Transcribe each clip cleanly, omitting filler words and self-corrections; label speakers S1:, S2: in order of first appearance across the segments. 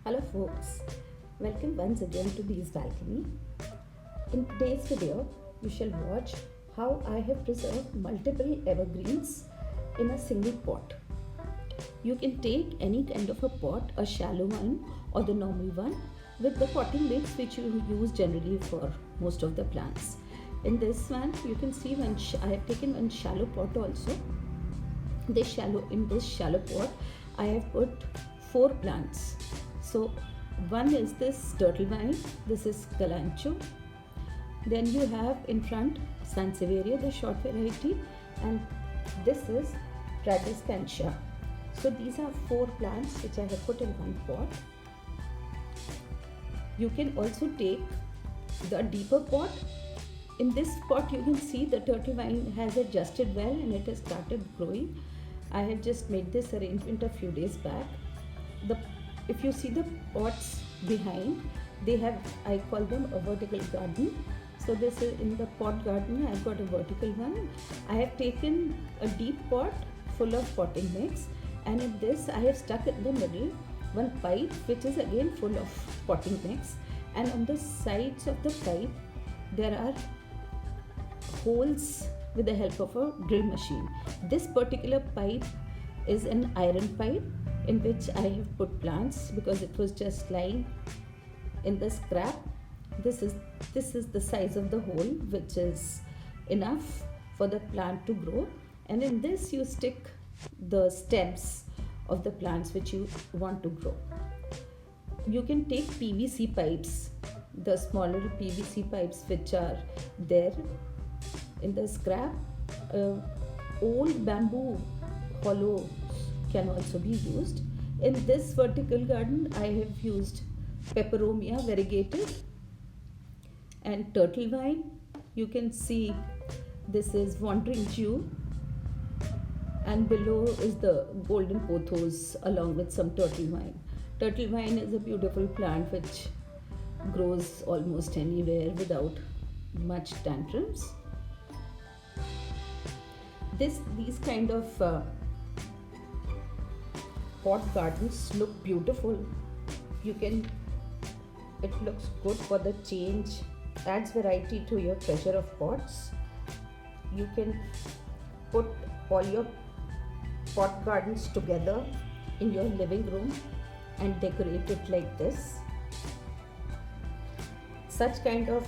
S1: Hello folks, welcome once again to Bee's Balcony. In today's video, you shall watch how I have preserved multiple evergreens in a single pot. You can take any kind of a pot, a shallow one or the normal one, with the potting mix which you use generally for most of the plants. In this one, you can see I have taken one shallow pot also. In this shallow pot, I have put 4 plants. So one is this turtle vine, this is Kalanchoe, then you have in front Sansevieria, the short variety, and this is Radiscantia. So these are 4 plants which I have put in one pot. You can also take the deeper pot. In this pot you can see the turtle vine has adjusted well and it has started growing. I had just made this arrangement a few days back. If you see the pots behind, they have, I call them a vertical garden. So this is in the pot garden, I've got a vertical one. I have taken a deep pot full of potting mix, and in this I have stuck in the middle one pipe which is again full of potting mix, and on the sides of the pipe there are holes with the help of a drill machine. This particular pipe is an iron pipe in which I have put plants because it was just lying in the scrap. This is the size of the hole, which is enough for the plant to grow, and in this you stick the stems of the plants which you want to grow. You can take PVC pipes, the smaller PVC pipes which are there in the scrap. Old bamboo hollows can also be used. In this vertical garden I have used Peperomia variegated and turtle vine. You can see this is wandering Jew, and below is the golden pothos along with some turtle vine. Turtle vine is a beautiful plant which grows almost anywhere without much tantrums. These kind of pot gardens look beautiful. It looks good for the change, adds variety to your treasure of pots. You can put all your pot gardens together in your living room and decorate it like this. Such kind of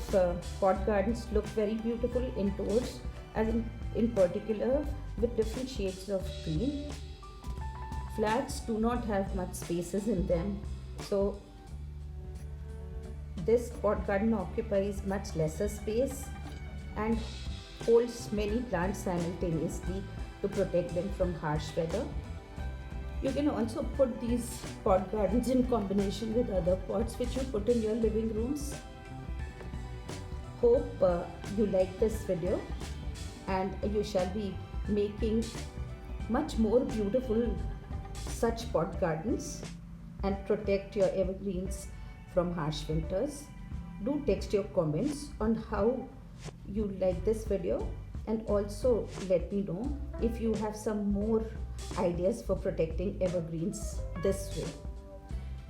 S1: pot gardens look very beautiful indoors, as in particular with different shades of green. Flats do not have much spaces in them, so this pot garden occupies much lesser space and holds many plants simultaneously to protect them from harsh weather. You can also put these pot gardens in combination with other pots which you put in your living rooms. Hope you like this video, and you shall be making much more beautiful such pot gardens and protect your evergreens from harsh winters. Do text your comments on how you like this video, and also let me know if you have some more ideas for protecting evergreens this way.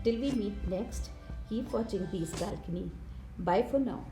S1: Till we meet next, keep watching Bee's Balcony. Bye for now.